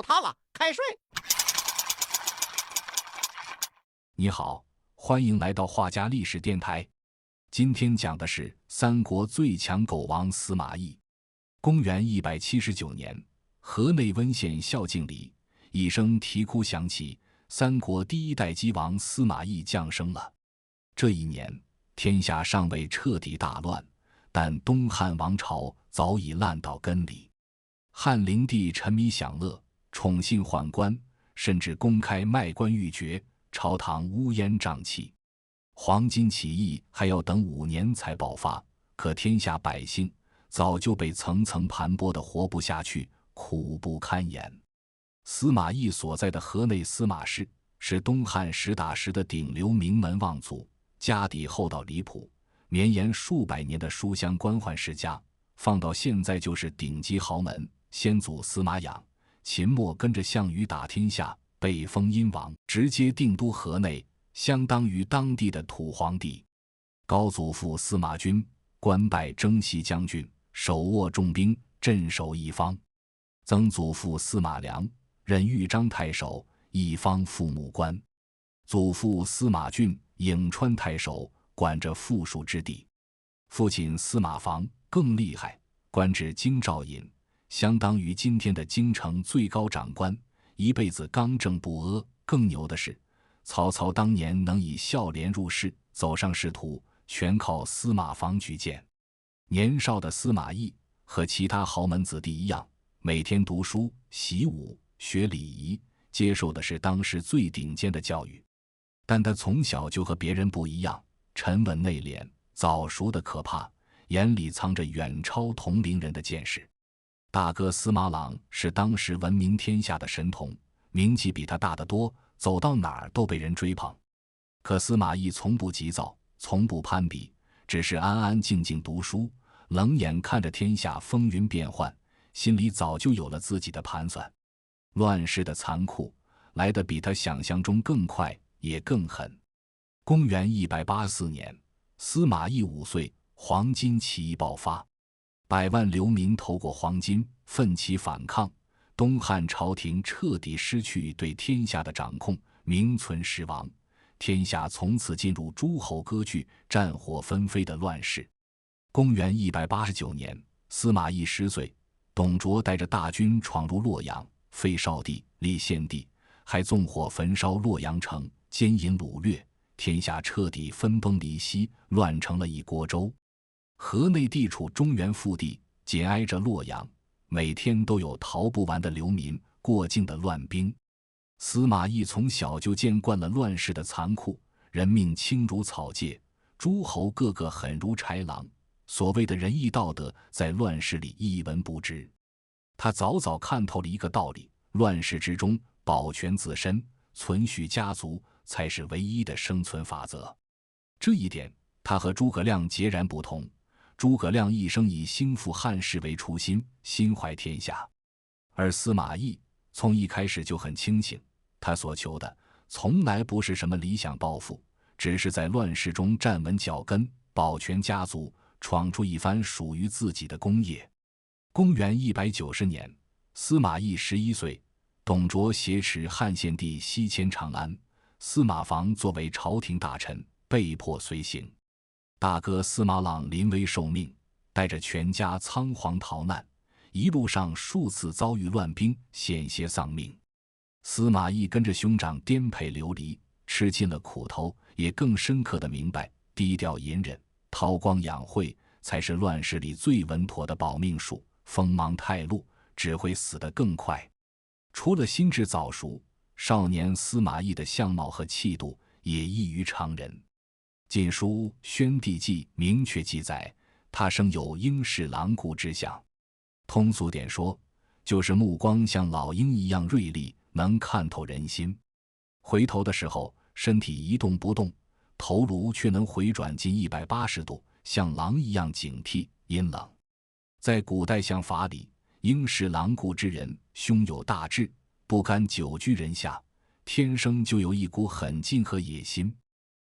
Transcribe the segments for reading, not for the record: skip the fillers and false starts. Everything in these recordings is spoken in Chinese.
他了，開睡。你好，歡迎來到畫家歷史電台。今天講的是三國最強狗王司馬懿。公元179年，河內溫縣孝敬里，一聲啼哭響起，三國第一代姬王司馬懿降生了。這一年，天下尚未徹底大亂，但東漢王朝早已爛到根裡。漢靈帝沉迷享樂，寵信宦官，甚至公開賣官鬻爵，朝堂烏煙瘴氣。黃巾起義還要等5年才爆發，可天下百姓早就被層層盤剝得活不下去，苦不堪言。司馬懿所在的河內司馬氏是東漢實打實的頂流名門望族，家底厚到離譜，綿延數百年的書香官宦世家，放到現在就是頂級豪門。先祖司馬養、秦末跟着項羽打天下，被封殷王，直接定都河內，相當於當地的土皇帝。高祖父司馬均官拜征西將軍，手握重兵，鎮守一方。曾祖父司馬良任豫章太守，一方父母官。祖父司馬浚颍川太守，管着富庶之地。父親司馬防更厲害，官至京兆尹，相當於今天的京城最高長官，一輩子刚正不阿。更牛的是，曹操當年能以孝廉入仕，走上仕途，全靠司馬防舉薦。年少的司馬懿和其他豪門子弟一樣，每天讀書、習武、學禮儀，接受的是當時最頂尖的教育。但他從小就和別人不一樣，沉穩內斂，早熟得可怕，眼裡藏着遠超同齡人的見識。大哥司馬朗是當時聞名天下的神童，名氣比他大得多，走到哪兒都被人追捧。可司馬懿從不急躁，從不攀比，只是安安靜靜讀書，冷眼看着天下風雲變幻，心裡早就有了自己的盤算。亂世的殘酷來得比他想象中更快，也更狠。公元184年，司馬懿5歲，黃巾起義爆發，百萬流民投過黃巾，奮起反抗。東漢朝廷徹底失去對天下的掌控，名存實亡，天下從此進入諸侯割據、戰火紛飛的亂世。公元189年，司馬懿10歲，董卓帶着大軍闖入洛陽，廢少帝，立獻帝，還縱火焚燒洛陽城，奸淫擄掠，天下徹底分崩離析，亂成了一鍋粥。河內地處中原腹地，緊挨着洛陽，每天都有逃不完的流民，過境的亂兵。司馬懿從小就見慣了亂世的殘酷，人命輕如草芥，諸侯個個狠如豺狼，所謂的仁義道德在亂世裡一文不值。他早早看透了一個道理，亂世之中，保全自身，存續家族才是唯一的生存法則。這一點他和諸葛亮截然不同。諸葛亮一生以興復漢室為初心，心懷天下，而司馬懿從一開始就很清醒，他所求的從來不是什麼理想抱負，只是在亂世中站穩腳跟，保全家族，闖出一番屬於自己的功業。公元190年，司馬懿11歲，董卓挾持漢獻帝西遷長安，司馬防作為朝廷大臣，被迫隨行。大哥司馬朗臨危受命，帶着全家倉皇逃難，一路上數次遭遇亂兵，險些喪命。司馬懿跟着兄長顛沛流離，吃盡了苦頭，也更深刻地明白，低調隱忍，韜光養晦，才是亂世裡最穩妥的保命術。鋒芒太露，只會死得更快。除了心智早熟，少年司馬懿的相貌和气度也異於常人。《晉書·宣帝紀》明確記載，他生有鷹視狼顧之相。通俗點說，就是目光像老鷹一樣銳利，能看透人心。回頭的時候，身體一動不動，頭顱卻能回轉近180度，像狼一樣警惕陰冷。在古代相法裡，鷹視狼顧之人胸有大志，不甘久居人下，天生就有一股狠劲和野心。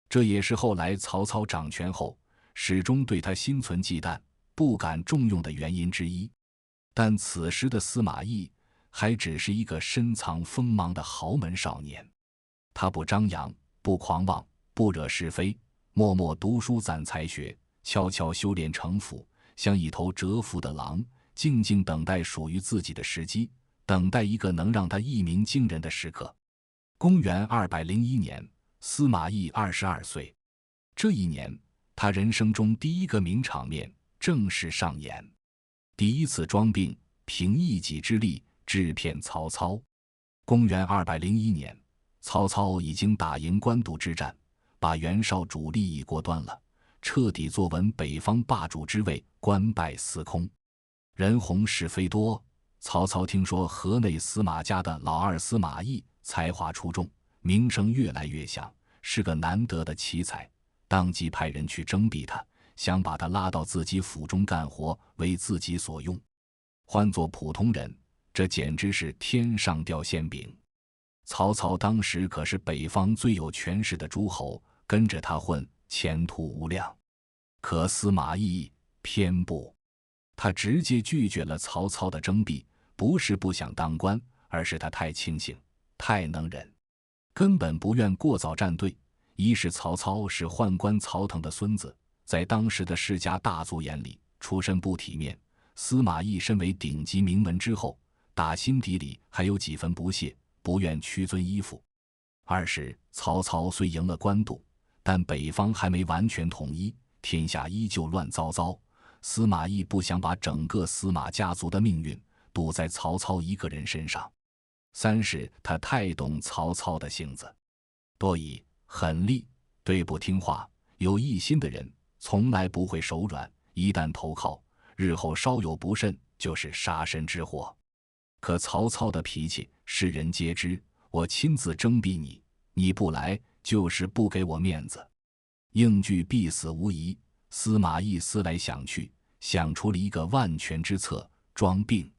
這也是後來曹操掌權後始終對他心存忌憚，不敢重用的原因之一。但此時的司馬懿還只是一個深藏鋒芒的豪門少年。他不張揚，不狂妄，不惹是非，默默讀書攒才學，悄悄修煉城府，像一頭蟄伏的狼，靜靜等待屬於自己的時機，等待一個能讓他一鳴驚人的時刻。公元201年，司馬懿22歲。這一年，他人生中第一個名場面正式上演。第一次裝病，憑一己之力制騙曹操。公元201年，曹操已經打贏官渡之戰，把袁紹主力已過端了，徹底坐穩北方霸主之位，官拜司空。人紅是非多，曹操聽說河內司馬家的老二司馬懿才華出眾，名聲越來越響，是個難得的奇才，當即派人去徵辟他，想把他拉到自己府中幹活，為自己所用。換作普通人，這簡直是天上掉餡餅。曹操當時可是北方最有權勢的諸侯，跟着他混，前途無量。可司馬懿偏不，他直接拒絕了曹操的徵辟，不是不想當官，而是他太清醒，太能忍，根本不願過早站队。一是曹操是宦官曹腾的孫子，在当時的世家大族眼裡出身不體面，司馬懿身為頂級名门之後，打心底裡還有幾分不屑，不願屈尊依附。二是曹操雖贏了官渡，但北方還沒完全統一，天下依舊亂糟糟，司馬懿不想把整個司馬家族的命運賭在曹操一個人身上。三是他太懂曹操的性子，多疑、狠戾，对不听話、有异心的人從來不會手軟，一旦投靠，日後稍有不慎就是殺身之禍。可曹操的脾氣世人皆知，我親自徵辟你，你不來就是不給我面子，應拒必死無疑。司馬懿思來想去，想出了一個萬全之策，裝病，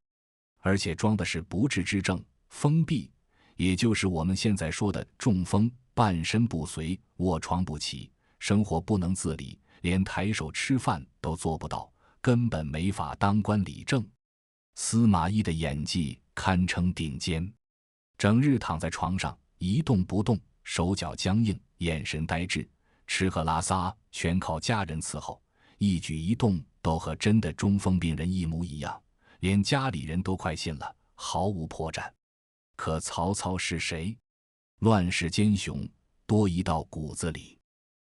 而且裝的是不治之症，風痹，也就是我們現在說的中風，半身不遂，臥床不起，生活不能自理，連抬手吃飯都做不到，根本沒法當官理政。司馬懿的演技堪稱頂尖，整日躺在床上一動不動，手腳僵硬，眼神呆滯，吃喝拉撒全靠家人伺候，一舉一動都和真的中風病人一模一樣，連家裡人都快信了，毫無破绽。可曹操是誰？亂世奸雄，多疑到骨子裡。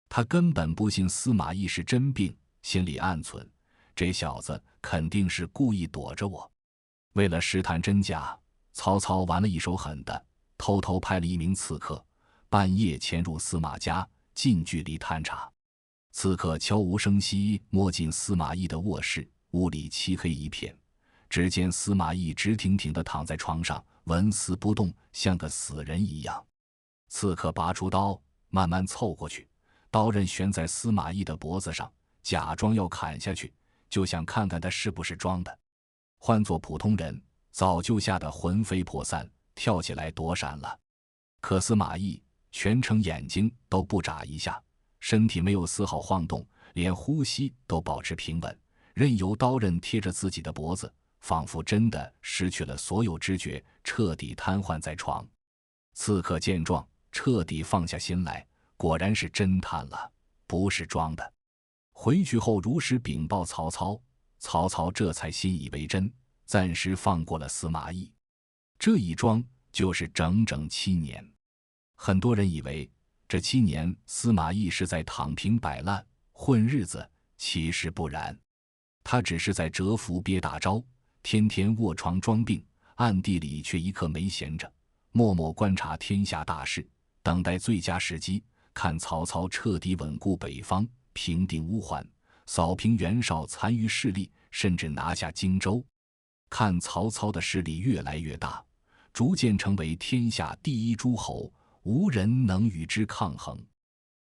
他根本不信司馬懿是真病，心裡暗存，這小子肯定是故意躲着我。為了試探真假，曹操玩了一手狠的，偷偷派了一名刺客，半夜潛入司馬家，近距離探查。刺客悄無聲息摸進司馬懿的卧室，屋裡漆黑一片，只見司馬懿直挺挺地躺在床上，紋絲不動，像個死人一樣。刺客拔出刀，慢慢湊過去，刀刃懸在司馬懿的脖子上，假裝要砍下去，就想看看他是不是裝的。換作普通人，早就嚇得魂飛魄散，跳起來躲閃了。可司馬懿全程眼睛都不眨一下，身體沒有絲毫晃動，連呼吸都保持平穩，任由刀刃貼着自己的脖子，仿佛真的失去了所有知覺，徹底癱瘓在床。刺客見狀，徹底放下心來，果然是真癱了，不是裝的。回去後如實稟報曹操，曹操這才信以為真，暫時放過了司馬懿。這一裝就是整整7年。很多人以為這7年司馬懿是在躺平擺爛混日子，其實不然，他只是在蟄伏憋大招，天天臥床裝病，暗地裡卻一刻没閒着，默默觀察天下大事，等待最佳時機，看曹操徹底穩固北方，平定烏桓，掃平袁紹殘餘勢力，甚至拿下荊州。看曹操的勢力越來越大，逐漸成為天下第一諸侯，無人能與之抗衡。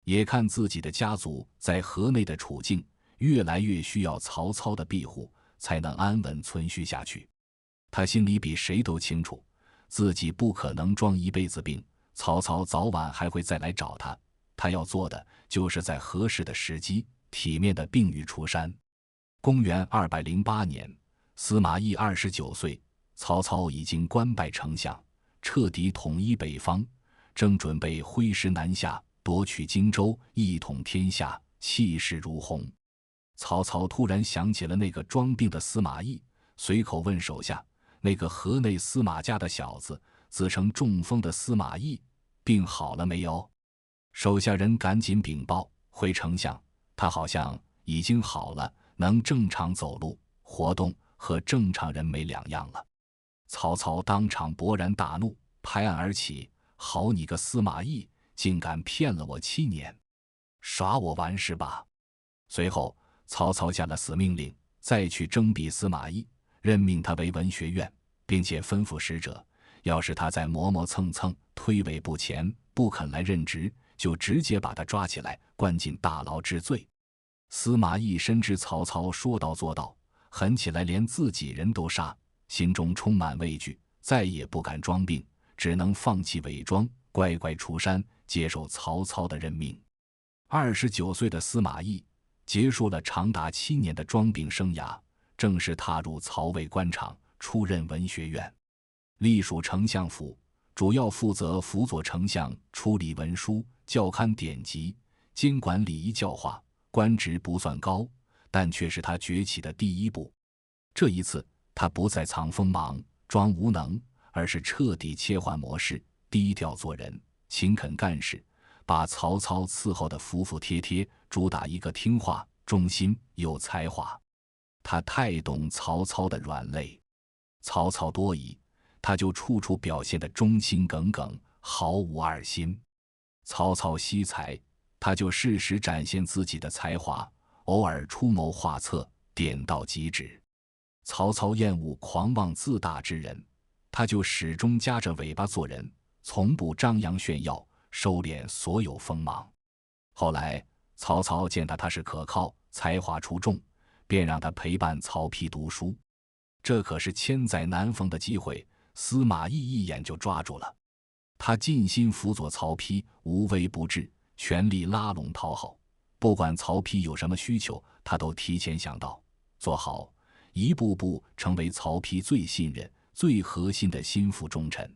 也看自己的家族在河內的處境越來越需要曹操的庇護，才能安穩存續下去。他心裡比誰都清楚，自己不可能裝一輩子病，曹操早晚還會再来找他。他要做的就是在合適的時機，體面的病癒出山。公元208年，司馬懿29歲，曹操已經官拜丞相，徹底統一北方，正準備揮師南下，奪取荊州，一統天下，氣勢如虹。曹操突然想起了那個裝病的司馬懿，隨口問手下：“那個河內司馬家的小子，自稱中風的司馬懿，病好了沒有？”手下人趕緊稟報：“回丞相，他好像已經好了，能正常走路活動，和正常人沒兩樣了。”曹操當場勃然大怒，拍案而起：“好你個司馬懿，竟敢騙了我7年，耍我玩是吧？”隨後曹操下了死命令，再去征辟司馬懿，任命他為文學院，並且吩咐使者，要是他再磨磨蹭蹭、推諉不前，不肯來任職，就直接把他抓起來，關進大牢治罪。司馬懿深知曹操說到做到，狠起來连自己人都殺，心中充滿畏懼，再也不敢裝病，只能放棄偽裝，乖乖出山，接受曹操的任命。29歲的司馬懿結束了長達7年的裝病生涯，正式踏入曹魏官場，出任文學院，隸屬丞相府，主要負責輔佐丞相處理文書、校勘典籍，監管禮儀教化，官職不算高，但卻是他崛起的第一步。這一次他不再藏鋒芒、裝無能，而是徹底切換模式，低調做人，勤懇幹事，把曹操伺候得服服帖帖，主打一個聽話、忠心、有才華。他太懂曹操的軟肋，曹操多疑，他就處處表現得忠心耿耿，毫無二心；曹操惜才，他就適時展現自己的才華，偶爾出謀劃策，點到即止。曹操厭惡狂妄自大之人，他就始終夾着尾巴做人，從不張揚炫耀，收斂所有鋒芒。後來曹操見他是可靠，才華出眾，便讓他陪伴曹丕讀書。這可是千載難逢的機會，司馬懿一眼就抓住了。他盡心輔佐曹丕，無微不至，全力拉攏討好，不管曹丕有什麼需求，他都提前想到，做好，一步步成為曹丕最信任、最核心的心腹忠臣。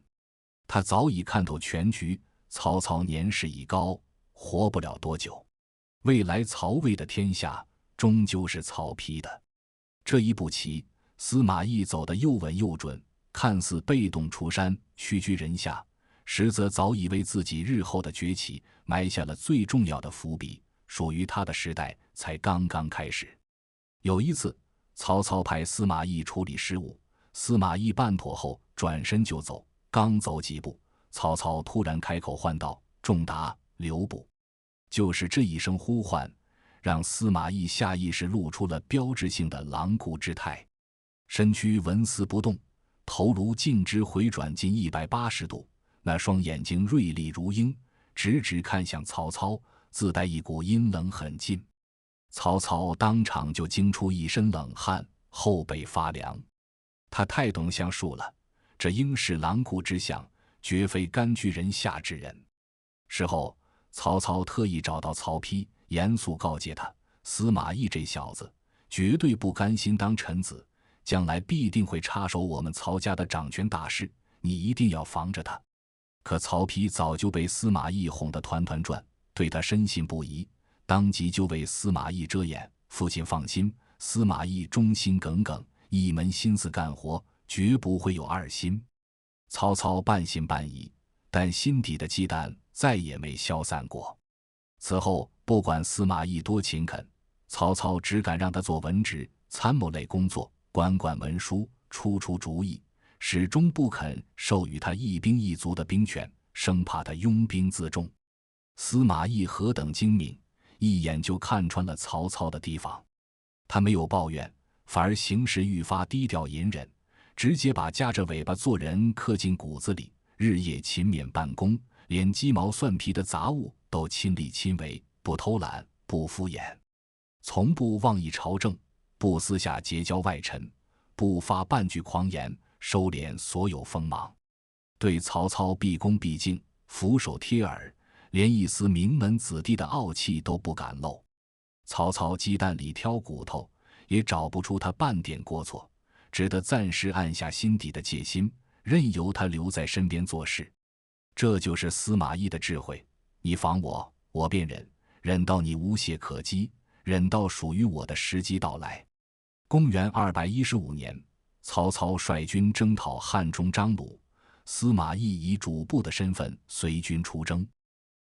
他早已看透全局，曹操年事已高，活不了多久，未來曹魏的天下終究是曹丕的。這一步棋，司馬懿走得又穩又準，看似被動出山，屈居人下，實則早已為自己日後的崛起埋下了最重要的伏筆，屬於他的時代才剛剛開始。有一次，曹操派司馬懿處理事務，司馬懿辦妥後轉身就走，剛走幾步，曹操突然開口喚道：“仲達、留步！”就是這一聲呼喚，讓司馬懿下意識露出了標誌性的狼顧之態，身軀紋絲不動，頭顱徑直回轉近180度，那雙眼睛銳利如鷹，直直看向曹操，自帶一股陰冷狠勁。曹操當場就驚出一身冷汗，後背發涼。他太懂相術了，這應是狼顧之相，絕非甘居人下之人。事後，曹操特意找到曹丕，嚴肅告誡他：司馬懿這小子絕對不甘心當臣子，將來必定會插手我們曹家的掌權大事，你一定要防着他。可曹丕早就被司馬懿哄得團團轉，對他深信不疑，當即就為司馬懿遮掩。父親放心，司馬懿忠心耿耿，一門心思幹活，絕不會有二心。曹操半信半疑，但心底的忌惮再也沒消散過。此後，不管司馬懿多勤懇，曹操只敢讓他做文職、參謀類工作，管文書，出主意，始終不肯授予他一兵一卒的兵權，生怕他擁兵自重。司馬懿何等精明，一眼就看穿了曹操的提防。他沒有抱怨，反而行事愈發低調隱忍，直接把夾着尾巴做人刻進骨子裡，日夜勤勉辦公，連雞毛蒜皮的雜物都親力親為，不偷懶，不敷衍，從不妄議朝政，不私下結交外臣，不發半句狂言，收斂所有鋒芒。對曹操畢恭畢敬，俯首帖耳，連一絲名門子弟的傲氣都不敢露。曹操雞蛋裡挑骨頭，也找不出他半點過錯，只得暫時按下心底的戒心，任由他留在身邊做事。這就是司馬懿的智慧，你防我，我便忍，忍到你無懈可擊，忍到屬於我的時機到來。公元215年，曹操率軍征討漢中張魯，司馬懿以主簿的身份隨軍出征。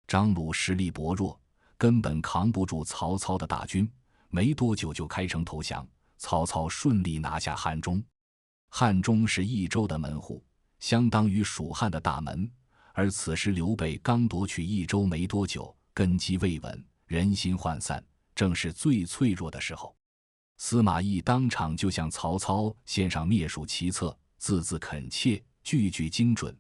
張魯實力薄弱，根本扛不住曹操的大軍，沒多久就開城投降。曹操順利拿下漢中。漢中是益州的門戶，相當於蜀漢的大門，而此時劉備剛奪取益州沒多久，根基未穩，人心渙散，正是最脆弱的時候。司馬懿當場就向曹操獻上滅蜀奇策，字字懇切，句句精準。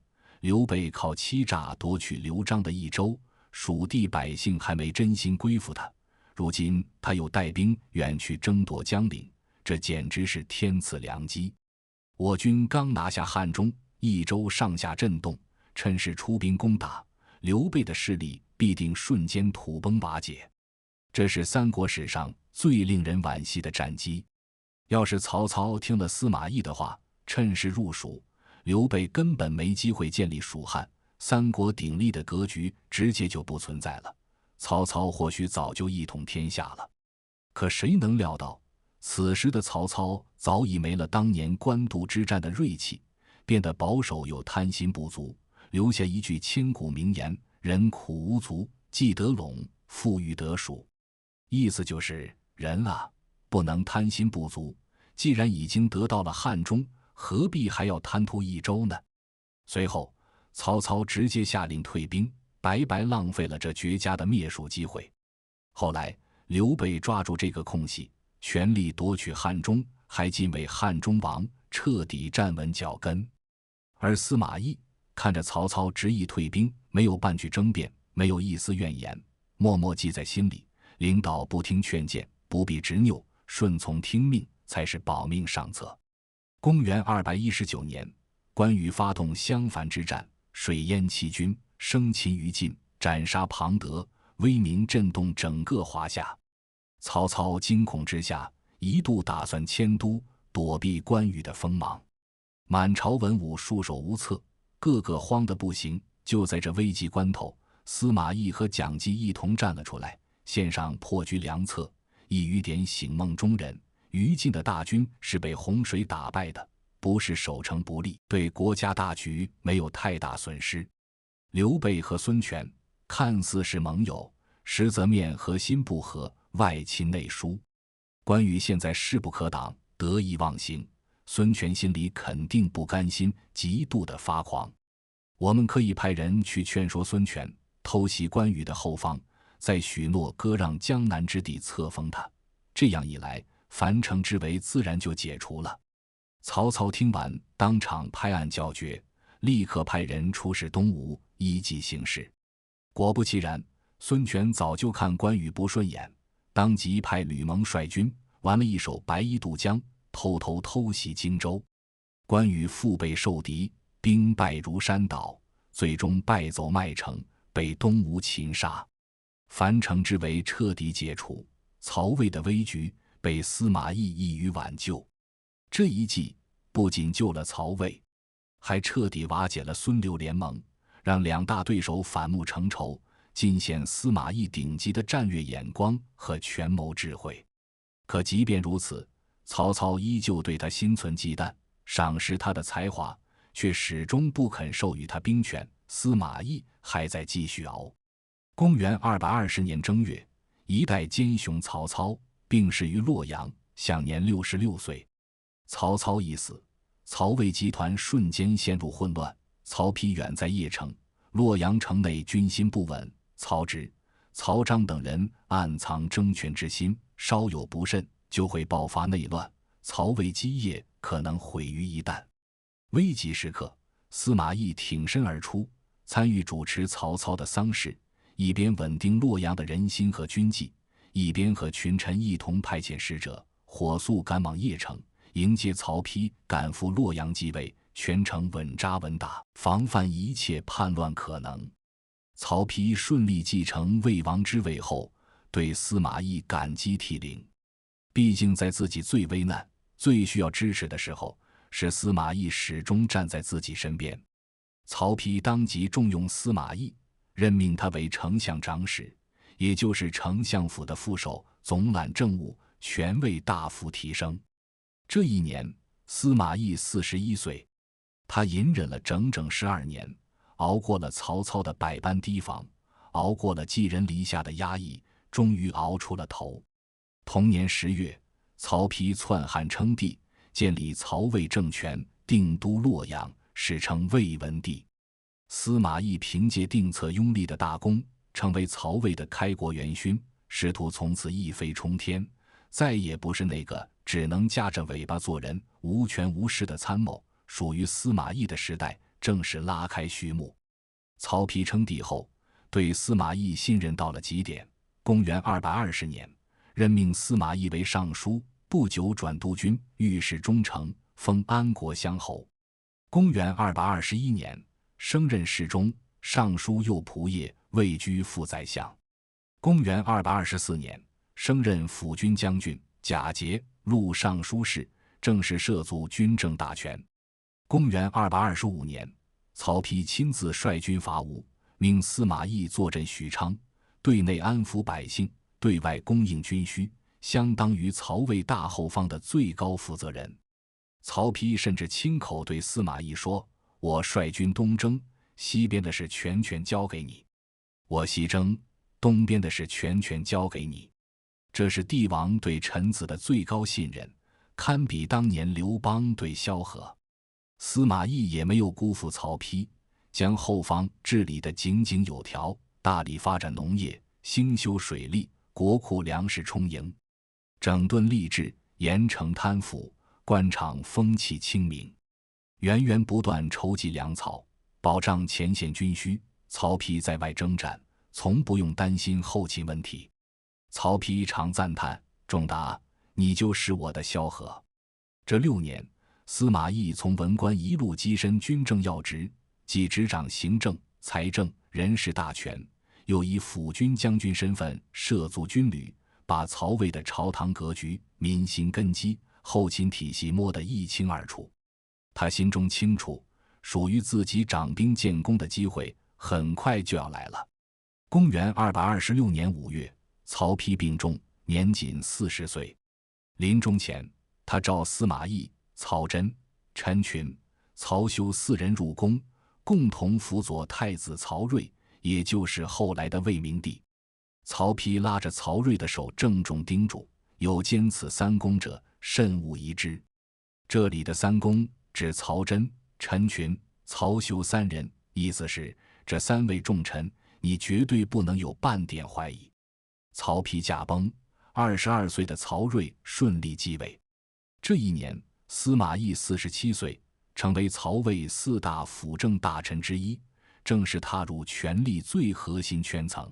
劉備靠欺詐奪取劉璋的益州，蜀地百姓還沒真心歸附他，如今他又帶兵遠去爭奪江陵，這簡直是天賜良機。我軍剛拿下漢中，益州上下震動，趁勢出兵攻打，劉備的勢力必定瞬間土崩瓦解。這是三國史上最令人惋惜的戰機。要是曹操聽了司馬懿的話，趁勢入蜀，劉備根本沒機會建立蜀漢，三國鼎立的格局直接就不存在了。曹操或許早就一統天下了。可誰能料到，此時的曹操早已沒了當年官渡之戰的銳氣，變得保守又貪心不足，留下一句千古名言：人苦無足，既得隴，復欲得蜀。意思就是人啊，不能貪心不足，既然已經得到了漢中，何必還要貪圖益州呢？隨後曹操直接下令退兵，白白浪費了這絕佳的滅蜀機會。後來劉備抓住這個空隙，全力奪取漢中，還晉為漢中王，徹底站穩腳跟。而司馬懿看着曹操執意退兵，沒有半句爭辯，沒有一絲怨言，默默記在心裡，領導不聽勸諫，不必執拗，順從聽命才是保命上策。公元219年，關羽發動襄樊之戰，水淹七軍，生擒於禁，斬殺龐德，威名震動整個華夏。曹操驚恐之下，一度打算遷都，躲避關羽的鋒芒。滿朝文武束手無策，個個慌得不行。就在這危急關頭，司馬懿和蔣濟一同站了出來，獻上破局良策，一語點醒夢中人。於禁的大軍是被洪水打敗的，不是守城不利，對國家大局沒有太大損失。劉備和孫權看似是盟友，實則面和心不和，外親內疏。關羽現在勢不可擋，得意忘形，孫權心裡肯定不甘心，極度的發狂。我們可以派人去勸說孫權偷襲關羽的後方，再許諾割讓江南之地，冊封他。這樣一來，樊城之圍自然就解除了。曹操聽完，當場拍案叫絕，立刻派人出使東吳，依計行事。果不其然，孫權早就看關羽不順眼，當即派呂蒙率軍玩了一手白衣渡江，偷襲荊州。關羽腹背受敵，兵敗如山倒，最終敗走麥城，被東吳擒殺。樊城之圍徹底解除，曹魏的危局被司馬懿一語挽救。這一計不僅救了曹魏，還徹底瓦解了孫劉聯盟，讓兩大對手反目成仇，盡顯司馬懿頂級的戰略眼光和權謀智慧。可即便如此，曹操依舊對他心存忌憚，賞識他的才華，卻始終不肯授予他兵權。司馬懿還在繼續熬。公元220年正月，一代奸雄曹操病逝於洛陽，享年66歲。曹操一死，曹魏集團瞬間陷入混亂。曹丕遠在鄴城，洛陽城內軍心不穩，曹植、曹彰等人暗藏爭權之心，稍有不慎就會爆發內亂，曹魏基業可能毀於一旦。危急時刻，司馬懿挺身而出，參與主持曹操的喪事，一邊穩定洛陽的人心和軍紀，一邊和群臣一同派遣使者火速趕往鄴城，迎接曹丕趕赴洛陽繼位，全城穩紮穩打，防範一切叛亂可能。曹丕順利繼承魏王之位後，對司馬懿感激涕零。畢竟在自己最危難、最需要支持的時候，是司馬懿始終站在自己身邊。曹丕當即重用司馬懿，任命他為丞相長史，也就是丞相府的副手，總揽政務，權位大幅提升。這一年，司馬懿41歲，他隱忍了整整12年，熬過了曹操的百般提防，熬過了寄人籬下的壓抑，終於熬出了頭。同年10月，曹丕篡漢稱帝，建立曹魏政權，定都洛陽，史稱魏文帝。司馬懿憑借定策擁立的大功，成為曹魏的開國元勳，仕途從此一飛沖天，再也不是那個只能夾着尾巴做人、無權無勢的參謀。屬於司馬懿的時代正式拉開序幕。曹丕稱帝後，對司馬懿信任到了極點。公元220年，任命司馬懿為尚書，不久轉督軍，御史中丞，封安國鄉侯。公元221年，升任侍中、尚書右仆射，位居副宰相。公元224年，升任辅军将軍，假節，录尚書事，正式涉足軍政大權。公元225年，曹丕親自率軍伐吳，命司馬懿坐鎮許昌，對內安撫百姓，對外供應軍需，相當於曹魏大後方的最高負責人。曹丕甚至親口對司馬懿說：“我率軍東征，西邊的事全交給你；我西征，東邊的事全交給你。”這是帝王對臣子的最高信任，堪比當年劉邦對蕭何。司馬懿也沒有辜負曹丕，將後方治理得井井有條，大力發展農業，興修水利，國庫糧食充盈，整頓吏治，嚴懲貪腐，官場風氣清明，源源不斷籌集糧草，保障前線軍需。曹丕在外征戰，從不用擔心後勤問題。曹丕常讚嘆：“仲達，你就是我的蕭何。”這6年，司馬懿從文官一路躋身軍政要職，既執掌行政、財政、人事大權，又以輔軍將軍身份涉足軍旅，把曹魏的朝堂格局、民心根基、後勤體系摸得一清二楚。他心中清楚，屬於自己掌兵建功的機會很快就要来了。公元226年5月，曹丕病重，年僅40歲。臨終前，他召司馬懿、曹真、陳群、曹休4人入宮，共同輔佐太子曹睿，也就是後來的魏明帝。曹丕拉着曹睿的手，鄭重叮囑：有兼此3公者，慎勿疑之。這裡的3公指曹真、陳群、曹休3人，意思是這3位重臣，你絕對不能有半點懷疑。曹丕駕崩，22歲的曹睿順利繼位。這一年，司馬懿47歲，成為曹魏4大輔政大臣之一，正式踏入權力最核心圈層。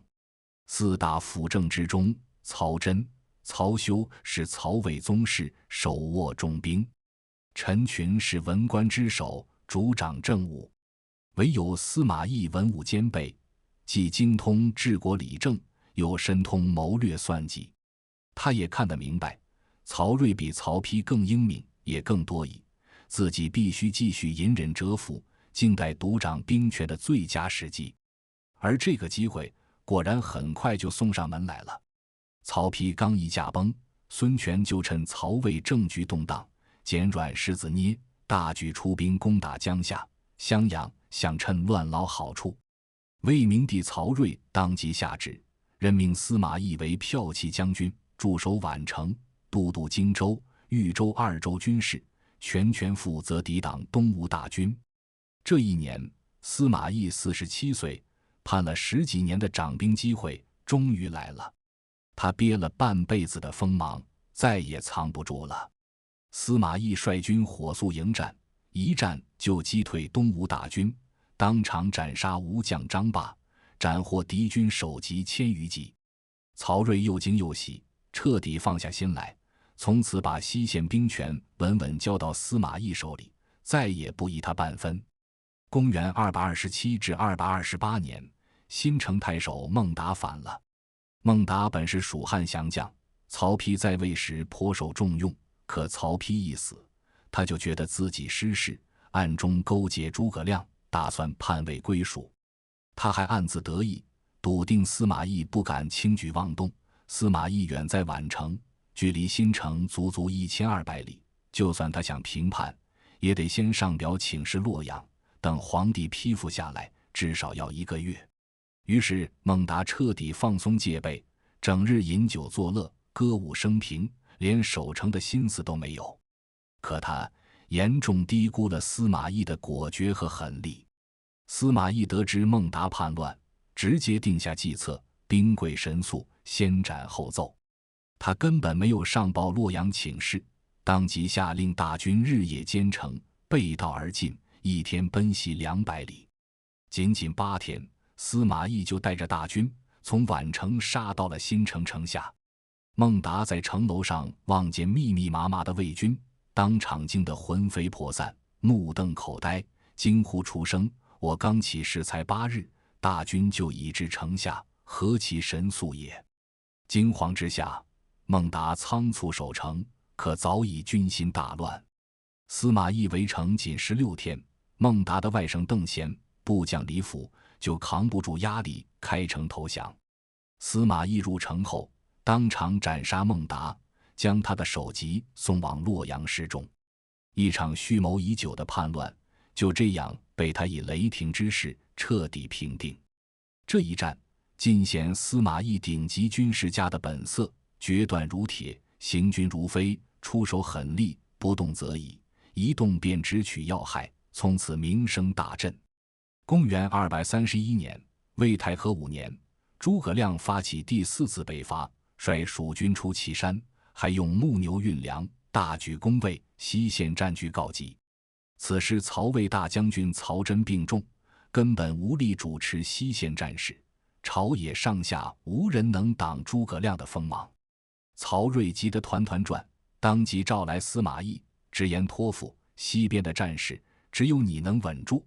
4大輔政之中，曹真、曹休是曹魏宗室，手握重兵；陳群是文官之首，主掌政務；唯有司馬懿文武兼備，既精通治國理政，又深通謀略算計。他也看得明白，曹睿比曹丕更英明，也更多疑，自己必須繼續隱忍蟄伏，靜待獨掌兵權的最佳時機。而這個機會果然很快就送上門來了。曹丕剛一駕崩，孫權就趁曹魏政局動盪，撿軟柿子捏，大舉出兵攻打江夏、襄陽，想趁亂撈好處。魏明帝曹睿當即下旨，任命司馬懿為驃騎將軍，駐守宛城，都督荊州、豫州2州軍事，全權負責抵擋東吳大軍。這一年，司馬懿47歲，盼了10幾年的掌兵機會終於來了。他憋了半輩子的鋒芒，再也藏不住了。司馬懿率軍火速迎戰，一戰就擊退東吳大軍，當場斬殺吳將張霸，斬獲敵軍首級1000餘騎。曹睿又驚又喜，徹底放下心來，從此把西線兵權穩穩交到司馬懿手裡，再也不依他半分。公元227至228年，新城太守孟達反了。孟達本是蜀漢降將，曹丕在位時颇受重用，可曹丕一死，他就覺得自己失勢，暗中勾結諸葛亮，打算叛魏歸蜀。他還暗自得意，篤定司馬懿不敢輕舉妄動。司馬懿遠在宛城，距離新城足足1200里，就算他想平叛，也得先上表請示洛陽，等皇帝批复下來，至少要1個月。於是孟達徹底放鬆戒備，整日飲酒作樂，歌舞升平，連守城的心思都沒有。可他嚴重低估了司馬懿的果決和狠戾。司馬懿得知孟達叛亂，直接定下計策，兵貴神速，先斬後奏。他根本沒有上報洛陽請示，當即下令大軍日夜兼程，背道而進，一天奔襲200里。僅僅8天，司馬懿就帶着大軍從宛城殺到了新城城下。孟達在城樓上望見密密麻麻的魏軍，當場驚得魂飛魄散，目瞪口呆，驚呼出聲：“我剛起事才8日，大軍就已至城下，何其神速也！”驚惶之下，孟達倉促守城，可早已軍心大亂。司馬懿圍城僅16天，孟達的外甥鄧賢、部將李輔就扛不住壓力，開城投降。司馬懿入城後，當場斬殺孟達，將他的首級送往洛陽示眾。一場蓄謀已久的叛亂，就這樣被他以雷霆之勢徹底平定。這一戰盡顯司馬懿頂級軍事家的本色，決斷如鐵，行軍如飛，出手狠厲，不動則已，一動便直取要害，從此名聲大振。公元231年，魏太和5年，諸葛亮發起第4次北伐，率蜀軍出祁山，還用木牛運糧，大舉攻魏，西線戰局告急。此時曹魏大將軍曹真病重，根本無力主持西線戰事，朝野上下無人能擋諸葛亮的鋒芒。曹睿急得團團轉，當即召來司馬懿，直言托付：西邊的戰事只有你能穩住。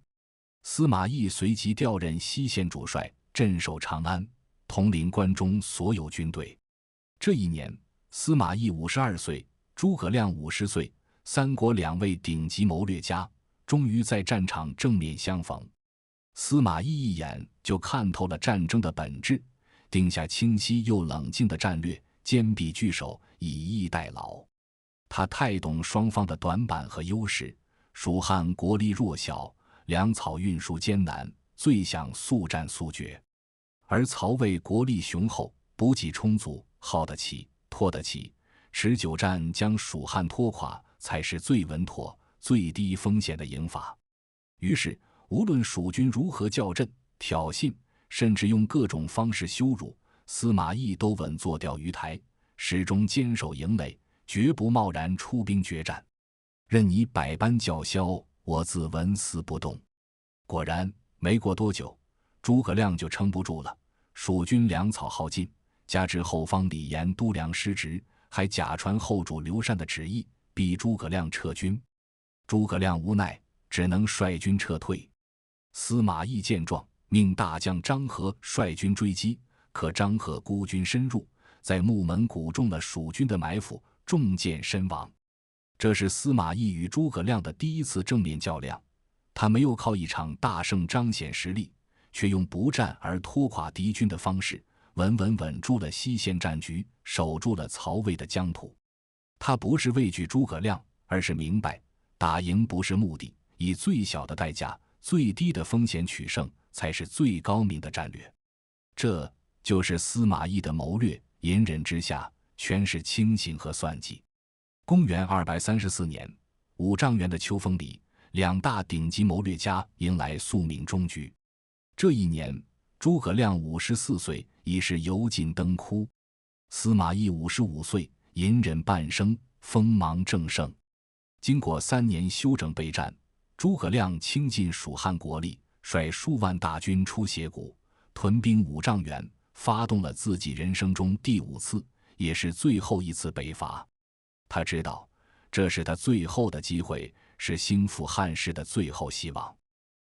司馬懿隨即調任西線主帥，鎮守長安，統領關中所有軍隊。這一年，司馬懿52歲，諸葛亮50歲，三國2位頂級謀略家終於在戰場正面相逢。司馬懿一眼就看透了戰爭的本質，定下清晰又冷靜的戰略，堅壁拒守，以逸待勞。他太懂雙方的短板和優勢。蜀漢國力弱小，糧草運輸艱難，最想速戰速決。而曹魏國力雄厚，補給充足，耗得起，拖得起，持久戰將蜀漢拖垮，才是最穩妥、最低風險的贏法。於是，無論蜀軍如何叫陣、挑釁，甚至用各種方式羞辱，司馬懿都穩坐釣魚台，始終堅守營壘，絕不貿然出兵決戰。任你百般叫囂，我自紋絲不動。果然，沒過多久，諸葛亮就撐不住了。蜀軍糧草耗盡，加之後方李嚴督糧失職，還假傳後主劉禪的旨意，逼諸葛亮撤軍。諸葛亮無奈，只能率軍撤退。司馬懿見狀，命大將張合率軍追擊，可張合孤軍深入，在木門鼓中了蜀軍的埋伏，中箭身亡。這是司馬懿與諸葛亮的第一次正面較量，他沒有靠一場大勝彰顯實力，卻用不戰而拖垮敵軍的方式，穩住了西線戰局，守住了曹魏的疆土。他不是畏懼諸葛亮，而是明白打贏不是目的，以最小的代價、最低的風險取勝，才是最高明的戰略。這就是司馬懿的謀略，隱忍之下全是清醒和算計。公元234年，五丈原的秋風裡，兩大頂級謀略家迎來宿命終局。這一年，諸葛亮54歲，已是油盡燈枯；司馬懿55歲，隱忍半生，鋒芒正盛。經過3年休整備戰，諸葛亮傾盡蜀漢國力，率數萬大軍出斜谷，屯兵五丈原，發動了自己人生中第5次，也是最後一次北伐。他知道，這是他最後的機會，是興復漢室的最後希望。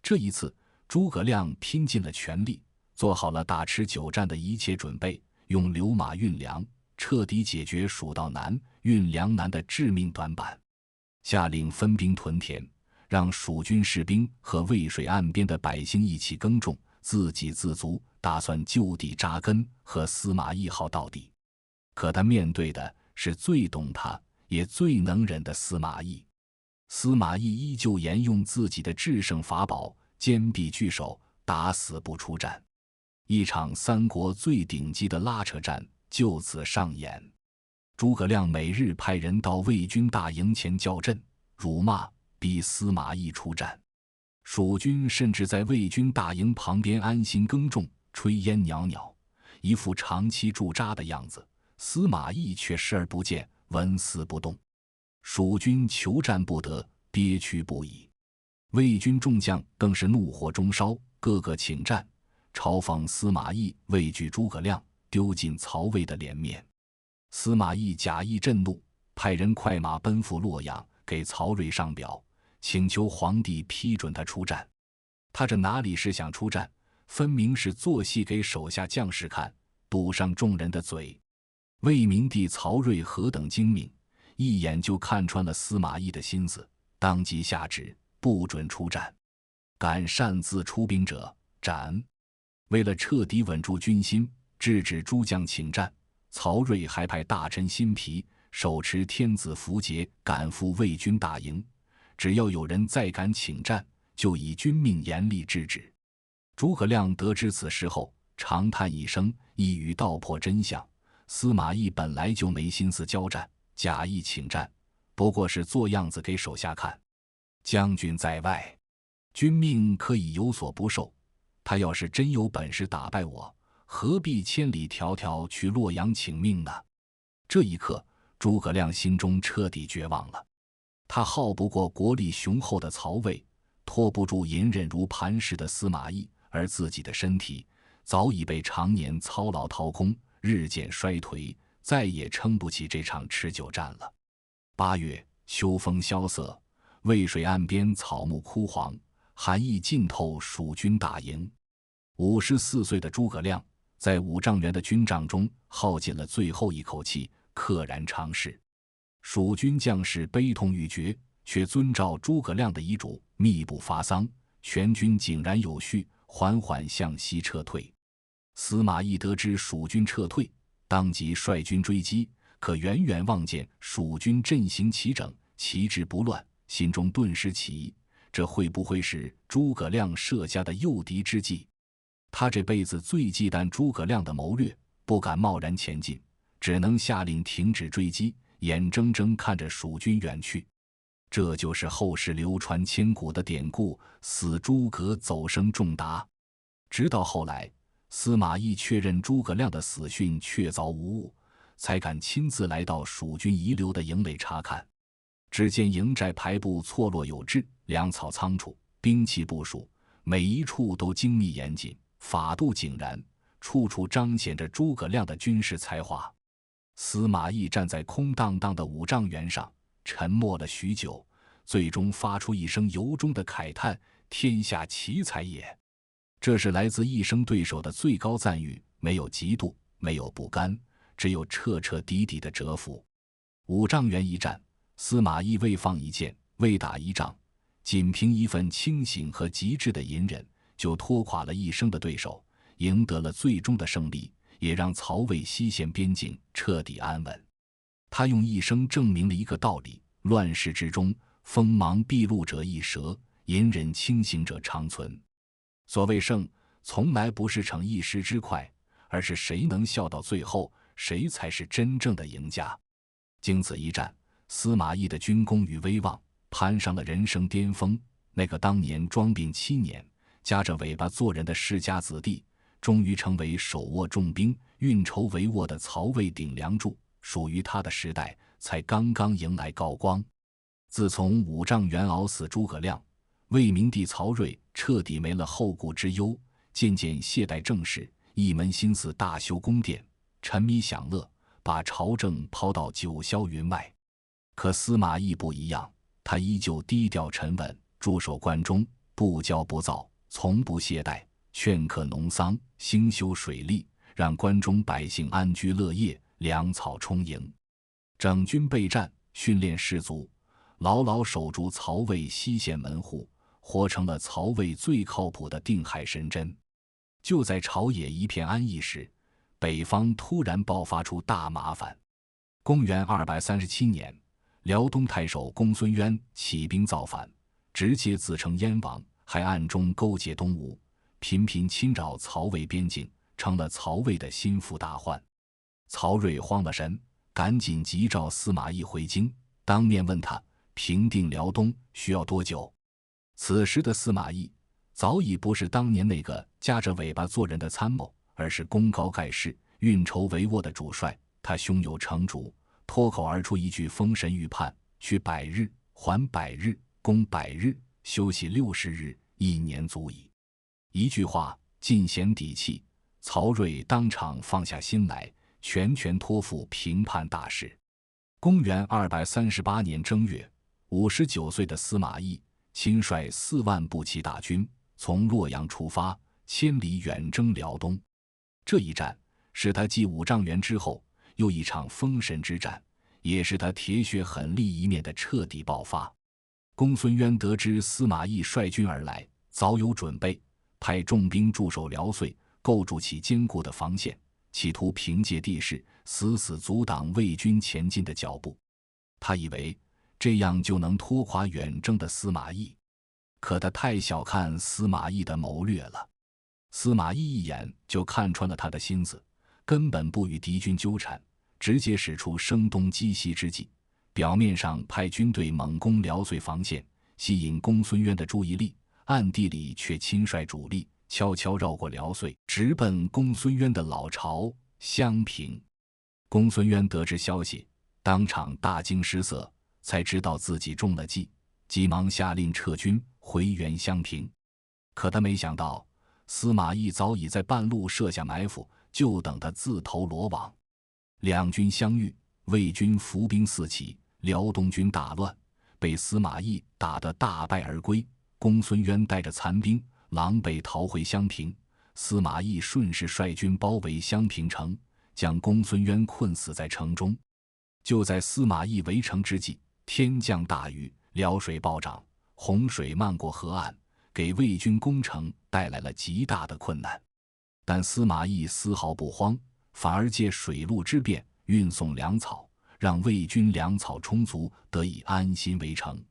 這一次，諸葛亮拼盡了全力，做好了大持久戰的一切準備，用流馬運糧，徹底解決蜀道難、運糧難的致命短板，下令分兵屯田，讓蜀軍士兵和渭水岸邊的百姓一起耕種，自給自足，打算就地扎根和司馬懿耗到底。可他面對的是最懂他也最能忍的司馬懿。司馬懿依舊沿用自己的制胜法寶，坚壁拒守，打死不出戰。一場三国最頂級的拉扯戰就此上演。諸葛亮每日派人到魏軍大營前叫陣、辱罵，逼司馬懿出戰。蜀軍甚至在魏軍大營旁邊安心耕種，炊煙裊裊，一副長期駐紮的樣子。司馬懿卻視而不見，紋絲不動。蜀軍求戰不得，憋屈不已。魏軍眾將更是怒火中燒，個個請戰，嘲諷司馬懿畏懼諸葛亮，丟盡曹魏的臉面。司馬懿假意震怒，派人快馬奔赴洛陽，給曹睿上表，請求皇帝批准他出戰。他這哪裡是想出戰，分明是做戲給手下将士看，堵上眾人的嘴。魏明帝曹睿何等精明，一眼就看穿了司馬懿的心思，當即下旨不准出戰，敢擅自出兵者斬。為了徹底穩住軍心，制止諸將請戰，曹睿還派大臣辛毗手持天子符節趕赴魏軍大營，只要有人再敢請戰，就以軍命嚴厲制止。諸葛亮得知此事後，長嘆一聲，一語道破真相：司馬懿本來就沒心思交戰，假意請戰，不過是做樣子給手下看。將軍在外，軍命可以有所不受，他要是真有本事打敗我，何必千里迢迢去洛陽請命呢？這一刻，諸葛亮心中徹底絕望了。他耗不過國力雄厚的曹魏，拖不住隱忍如磐石的司馬懿，而自己的身體早已被常年操勞掏空，日漸衰頹，再也撐不起這場持久戰了。8月，秋風蕭瑟，渭水岸邊草木枯黃，寒意浸透蜀軍大營。54歲的諸葛亮在五丈原的軍帳中耗盡了最後一口氣，溘然長逝。蜀軍將士悲痛欲絕，卻遵照諸葛亮的遺囑，密不發喪，全軍井然有序，緩緩向西撤退。司馬懿得知蜀軍撤退，當即率軍追擊，可遠遠望見蜀軍陣型齊整，旗幟不亂，心中頓時起疑，這會不會是諸葛亮設下的誘敵之計？他這輩子最忌憚諸葛亮的謀略，不敢貿然前進，只能下令停止追擊，眼睜睜看着蜀軍遠去。這就是後世流傳千古的典故“死諸葛，走生仲達”。直到後來，司馬懿確認諸葛亮的死訊確鑿無誤，才敢親自來到蜀軍遺留的營壘查看。只見營寨排布錯落有致，糧草倉儲，兵器部署，每一處都精密嚴謹，法度井然，處處彰顯着諸葛亮的軍事才華。司馬懿站在空蕩蕩的五丈原上，沉默了許久，最終發出一聲由衷的慨嘆：“天下奇才也。”這是來自一生對手的最高讚譽，沒有嫉妒，沒有不甘，只有徹徹底底的折服。五丈原一戰，司馬懿未放一箭，未打一仗，僅憑一份清醒和極致的隱忍，就拖垮了一生的對手，贏得了最終的勝利，也讓曹魏西線邊境徹底安穩。他用一生證明了一個道理：亂世之中，鋒芒畢露者易折，隱忍清醒者長存。所謂勝，從來不是逞一時之快，而是誰能笑到最後，誰才是真正的贏家。經此一戰，司馬懿的軍功與威望攀上了人生巔峰。那個當年裝病7年，夾着尾巴做人的世家子弟，終於成為手握重兵、運籌帷幄的曹魏頂梁柱。屬於他的時代才剛剛迎來高光。自從五丈原熬死諸葛亮，魏明帝曹睿徹底沒了後顧之憂，漸漸懈怠政事，一門心思大修宮殿，沉迷享樂，把朝政拋到九霄雲外。可司馬懿不一樣，他依舊低調沉穩，駐守關中，不驕不躁，從不懈怠，勸課農桑，興修水利，讓關中百姓安居樂業，糧草充盈，整軍備戰，訓練士卒，牢牢守住曹魏西線門戶，活成了曹魏最靠譜的定海神針。就在朝野一片安逸時，北方突然爆發出大麻煩。公元237年，遼東太守公孫淵起兵造反，直接自稱燕王，還暗中勾結東吳，頻頻侵擾曹魏邊境，成了曹魏的心腹大患。曹睿慌了神，趕緊急召司馬懿回京，當面問他平定遼東需要多久。此時的司馬懿早已不是當年那個夾着尾巴做人的參谋，而是功高蓋世、運籌帷幄的主帥。他胸有成竹，脫口而出一句封神預判：去100日，緩100日，攻100日，休息60日，1年足矣。一句話盡顯底氣，曹睿當場放下心來，全權托付平叛大事。公元238年正月，59歲的司馬懿親率4萬步騎大軍從洛陽出發，千里遠征遼東。這一戰是他繼五丈原之後又一場封神之戰，也是他鐵血狠戾一面的徹底爆發。公孫淵得知司馬懿率軍而來，早有準備，派重兵駐守遼燧，構築起堅固的防線，企圖憑借地勢死死阻擋魏軍前進的腳步。他以為這樣就能拖垮遠征的司馬懿，可他太小看司馬懿的謀略了。司馬懿一眼就看穿了他的心思，根本不與敵軍糾纏，直接使出聲東擊西之計。表面上派軍隊猛攻遼燧防線，吸引公孫淵的注意力，暗地裡卻親率主力悄悄繞過遼燧，直奔公孫淵的老巢襄平。公孫淵得知消息，當場大驚失色，才知道自己中了計，急忙下令撤軍回援襄平。可他沒想到，司馬懿早已在半路設下埋伏，就等他自投羅網。兩軍相遇，魏軍伏兵四起，遼東軍大亂，被司馬懿打得大敗而歸。公孫淵帶着殘兵狼狽逃回襄平，司馬懿順勢率軍包圍襄平城，將公孫淵困死在城中。就在司馬懿圍城之際，天降大雨，遼水暴漲，洪水漫過河岸，給魏軍攻城帶來了極大的困難。但司馬懿絲毫不慌，反而借水陸之便運送糧草，讓魏軍糧草充足，得以安心圍城。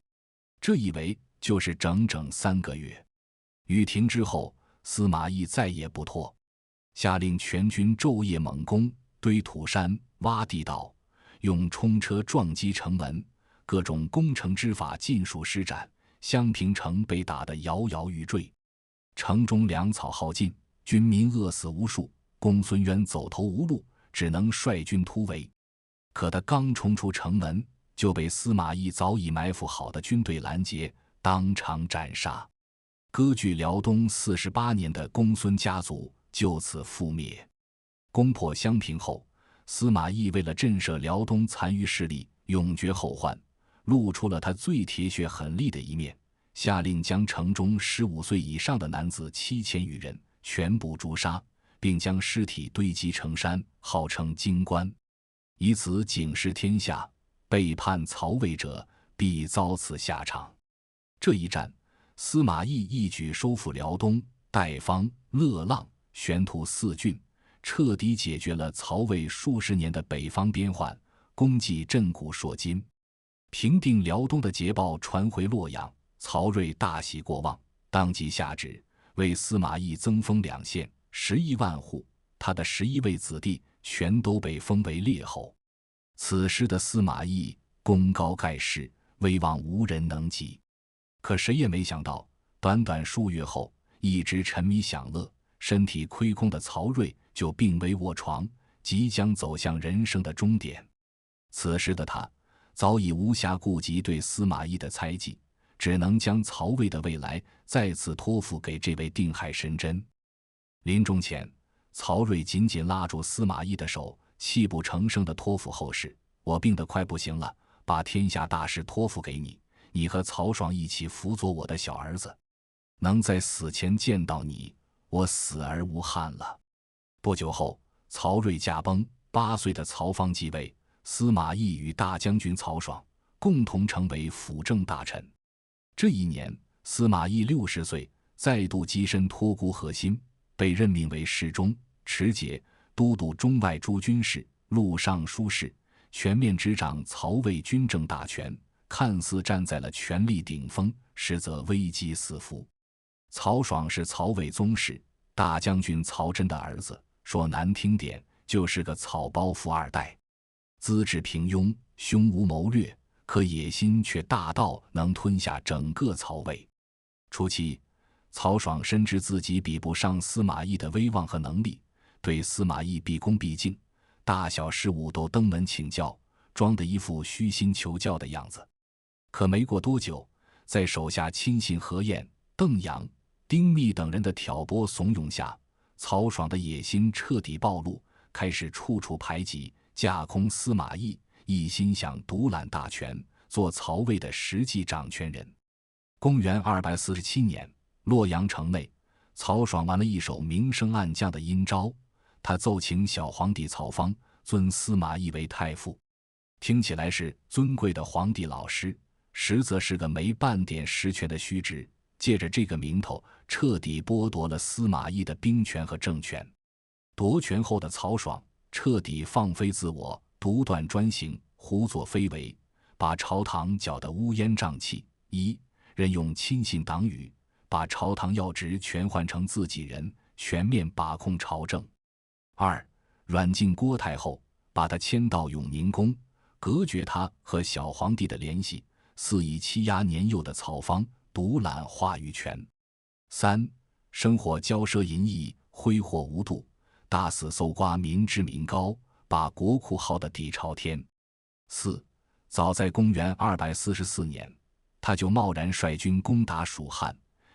這一圍就是整整3個月。雨停之後，司馬懿再也不拖，下令全軍晝夜猛攻，堆土山，挖地道，用冲車撞擊城門，各種攻城之法盡數施展。襄平城被打得搖搖欲墜，城中糧草耗盡，軍民餓死無數。公孫淵走投無路，只能率軍突圍。可他剛衝出城門，就被司馬懿早已埋伏好的軍隊攔截，當場斬殺。割據遼東48年的公孫家族就此覆滅。攻破襄平後，司馬懿為了震懾遼東殘餘勢力，永絕後患，露出了他最鐵血狠戾的一面，下令將城中15歲以上的男子7000餘人全部誅殺，並將屍體堆積成山，號稱京關，以此警示天下，背叛曹魏者必遭此下場。這一戰，司馬懿一舉收復遼東、代方、樂浪、玄土4郡，徹底解決了曹魏數十年的北方邊患，功績震古烁今。平定遼東的捷報傳回洛陽，曹睿大喜過望，當即下旨為司馬懿增封2縣，11萬戶，他的11位子弟全都被封為列侯。此時的司馬懿功高蓋世，威望無人能及。可誰也沒想到，短短數月後，一直沉迷享樂、身體虧空的曹睿就病危臥床，即將走向人生的終點。此時的他早已無暇顧及對司馬懿的猜忌，只能將曹魏的未來再次托付給這位定海神針。臨終前，曹睿緊緊拉住司馬懿的手，泣不成聲地托付後事：“我病得快不行了，把天下大事托付給你，你和曹爽一起輔佐我的小兒子，能在死前見到你，我死而無憾了。”不久後，曹睿駕崩， 8歲的曹芳繼位，司馬懿與大將軍曹爽共同成為輔政大臣。這一年，司馬懿60歲，再度躋身托孤核心，被任命為侍中、持節、都督中外諸軍事、錄尚書事，全面執掌曹魏軍政大權，看似站在了權力頂峰，實則危機四伏。曹爽是曹魏宗室，大將軍曹真的兒子，說難聽點，就是個草包富二代，資質平庸，胸無謀略，可野心卻大到能吞下整個曹魏。初期，曹爽深知自己比不上司馬懿的威望和能力，對司馬懿畢恭畢敬，大小事務都登門請教，裝得一副虛心求教的樣子。可沒過多久，在手下親信何晏、鄧陽、丁密等人的挑撥慫恿下，曹爽的野心徹底暴露，開始處處排擠、架空司馬懿，一心想獨攬大權，做曹魏的實際掌權人。公元247年，洛陽城內，曹爽玩了一手明升暗降的陰招，他奏請小皇帝曹芳尊司馬懿為太傅，聽起來是尊貴的皇帝老師，實則是個沒半點實權的虛職。借着這個名頭，徹底剝奪了司馬懿的兵權和政權。奪權後的曹爽徹底放飛自我，獨斷專行，胡作非為，把朝堂攪得烏煙瘴氣。一、任用親信黨羽，把朝堂要職全換成自己人，全面把控朝政。二、軟禁郭太后，把她遷到永寧宮，隔絕她和小皇帝的聯繫，肆意欺壓年幼的曹芳，獨攬話語權。三、生活驕奢淫逸，揮霍無度，大肆搜刮民脂民膏，把國庫耗得底朝天。四、早在公元244年，他就貿然率軍攻打蜀漢，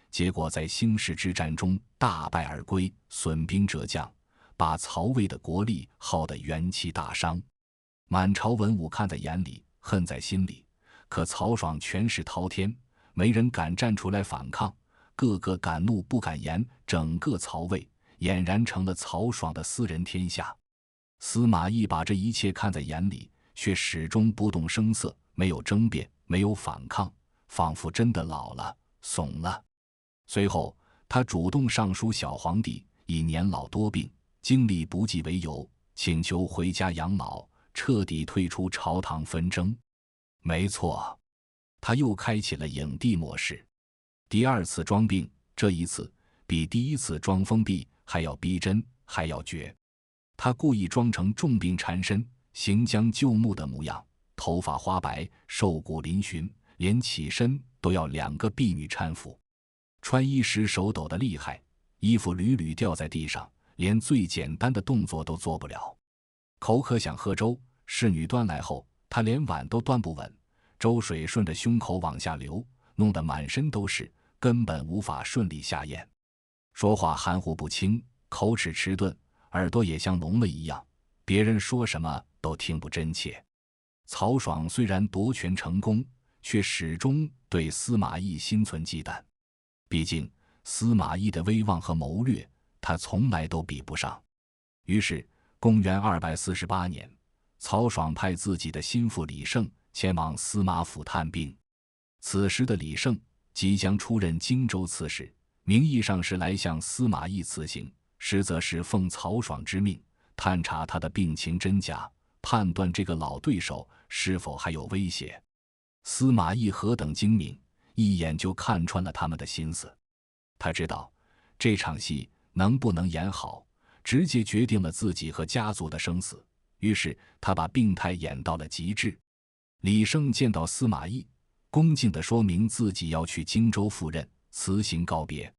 結果在興市之戰中大敗而歸，損兵折將，把曹魏的國力耗得元氣大傷。滿朝文武看在眼裡，恨在心裡，可曹爽權勢滔天，沒人敢站出來反抗，個個敢怒不敢言，整個曹魏俨然成了曹爽的私人天下。司馬懿把這一切看在眼裡，卻始終不動聲色，沒有爭辯，沒有反抗，仿佛真的老了，慫了。隨後，他主動上書小皇帝，以年老多病、精力不濟為由，請求回家養老，徹底退出朝堂紛爭。沒錯，他又開啟了影帝模式。第二次裝病，這一次比第一次裝瘋避還要逼真，還要絕。他故意裝成重病纏身、行將就木的模樣，頭髮花白，瘦骨嶙峋，連起身都要2個婢女搀扶，穿衣時手抖得厲害，衣服屢屢掉在地上，連最簡單的動作都做不了。口渴想喝粥，侍女端來後，他連碗都端不穩，粥水順着胸口往下流，弄得滿身都是，根本无法順利下咽。說話含糊不清，口齒遲鈍，耳朵也像聾了一樣，別人說什麼都聽不真切。曹爽雖然奪權成功，卻始終對司馬懿心存忌憚，畢竟司馬懿的威望和謀略，他從來都比不上。於是，公元248年，曹爽派自己的心腹李勝前往司馬府探病。此時的李勝即將出任荊州刺史，名義上是來向司馬懿辭行，實則是奉曹爽之命，探查他的病情真假，判斷這個老對手是否還有威脅。司馬懿何等精明，一眼就看穿了他們的心思。他知道這場戲能不能演好，直接決定了自己和家族的生死。於是他把病態演到了極致。李勝見到司馬懿，恭敬地說明自己要去荊州赴任，辭行告別。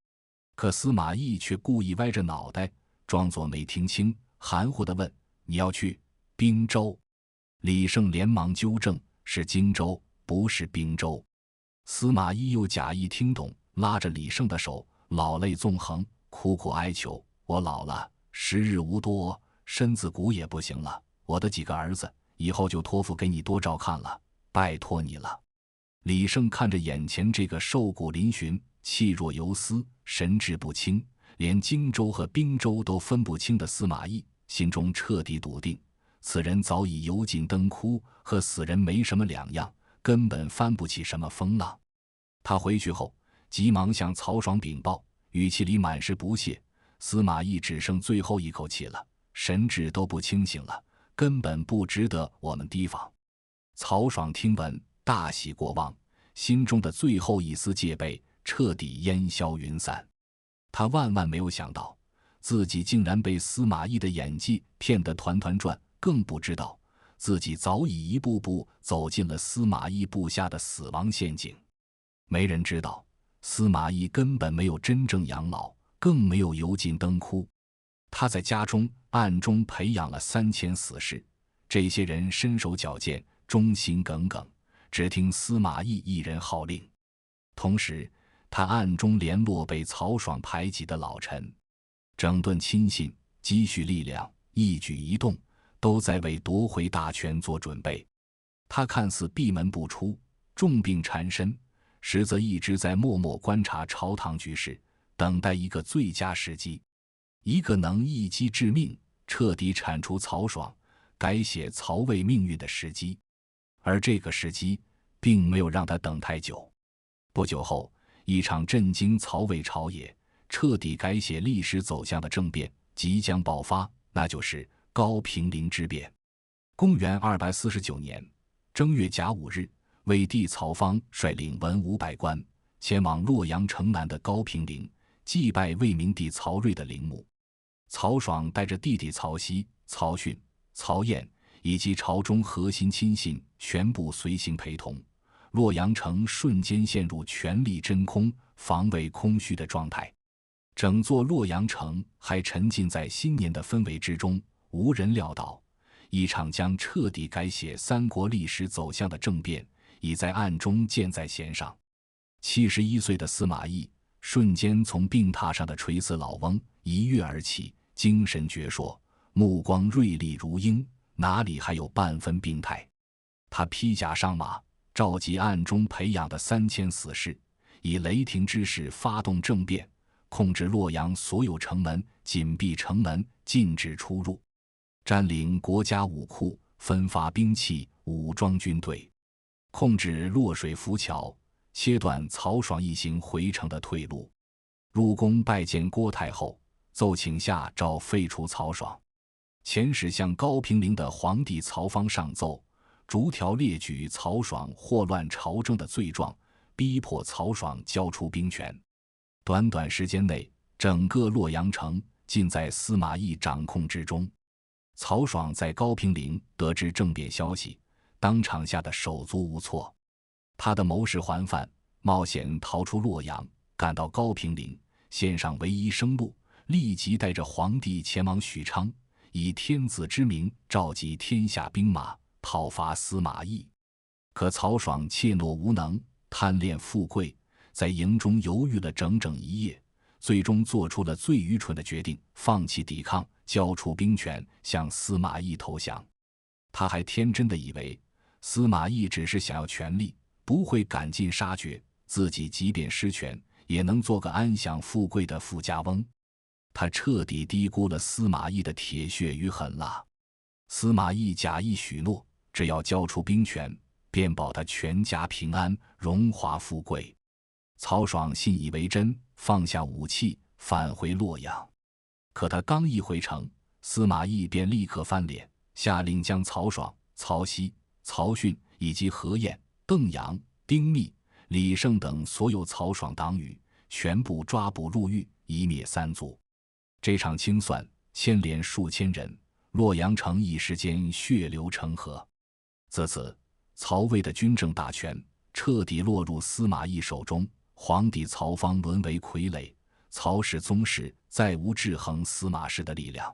可司馬懿卻故意歪着腦袋，裝作沒聽清，含糊地問：“你要去兵州？”李勝連忙糾正：“是荊州，不是兵州。”司馬懿又假意聽懂，拉着李勝的手，老淚縱橫，苦苦哀求：“我老了，時日無多，身子骨也不行了，我的幾個兒子以後就托付給你多照看了，拜托你了。”李勝看着眼前這個瘦骨嶙峋、氣若游絲、神志不清，連荊州和兵州都分不清的司馬懿，心中徹底篤定，此人早已油盡燈枯，和死人沒什麼兩樣，根本翻不起什麼風浪。他回去後，急忙向曹爽稟報，語氣裡滿是不屑。司馬懿只剩最後一口氣了，神志都不清醒了，根本不值得我們提防。曹爽聽聞，大喜過望，心中的最後一絲戒備徹底烟消雲散。他萬萬沒有想到，自己竟然被司馬懿的演技騙得團團轉，更不知道自己早已一步步走進了司馬懿布下的死亡陷阱。沒人知道，司馬懿根本沒有真正養老，更沒有油盡燈枯。他在家中暗中培養了3000死士，這些人身手矯健，忠心耿耿，只聽司馬懿一人号令。同時，他暗中聯絡被曹爽排擠的老臣，整頓親信，積蓄力量，一舉一動都在為奪回大權做準備。他看似閉門不出，重病纏身，實則一直在默默觀察朝堂局勢，等待一個最佳時機，一個能一擊致命，徹底鏟除曹爽，改寫曹魏命運的時機。而這個時機並沒有讓他等太久。不久後，一場震驚曹魏朝野、徹底改寫歷史走向的政變即將爆發，那就是高平陵之變。公元249年正月甲午日，魏帝曹芳率領文武百官前往洛陽城南的高平陵，祭拜魏明帝曹睿的陵墓。曹爽帶着弟弟曹熙、曹訓、曹偃以及朝中核心親信全部隨行陪同，洛陽城瞬間陷入全力真空、防衛空虛的狀態。整座洛陽城還沉浸在新年的氛圍之中，無人料到，一場將徹底改寫三國歷史走向的政變已在暗中箭在弦上。71歲的司馬懿瞬間從病榻上的垂死老翁一躍而起，精神矍鑠，目光銳利如鷹，哪裡還有半分病態？他披甲上馬，召集暗中培養的3000死士，以雷霆之勢發動政變，控制洛陽所有城門，緊閉城門，禁止出入，占領國家武庫，分發兵器，武裝軍隊，控制洛水浮橋，切斷曹爽一行回城的退路。入宮拜見郭太后，奏請下詔廢除曹爽。遣使向高平陵的皇帝曹芳上奏，逐條列舉曹爽禍亂朝政的罪狀，逼迫曹爽交出兵權。短短時間內，整個洛陽城盡在司馬懿掌控之中。曹爽在高平陵得知政變消息，當場嚇得手足無措。他的謀士桓範冒險逃出洛陽，趕到高平陵，獻上唯一生路，立即帶着皇帝前往許昌，以天子之名召集天下兵馬，討伐司馬懿。可曹爽怯懦無能，貪戀富貴，在營中猶豫了整整一夜，最終做出了最愚蠢的決定，放棄抵抗，交出兵權，向司馬懿投降。他還天真的以為司馬懿只是想要權力，不會趕盡殺絕，自己即便失權，也能做個安享富貴的富家翁。他徹底低估了司馬懿的鐵血與狠辣。司馬懿假意許諾，只要交出兵權，便保他全家平安，榮華富貴。曹爽信以為真，放下武器，返回洛陽。可他剛一回城，司馬懿便立刻翻臉，下令將曹爽、曹熙、曹訓以及何晏、鄧陽、丁密、李勝等所有曹爽黨羽全部抓捕入獄，以滅三族。這場清算牽連數千人，洛陽城一時間血流成河。自此，曹魏的軍政大權徹底落入司馬懿手中，皇帝曹芳淪為傀儡，曹氏宗室再無制衡司馬氏的力量。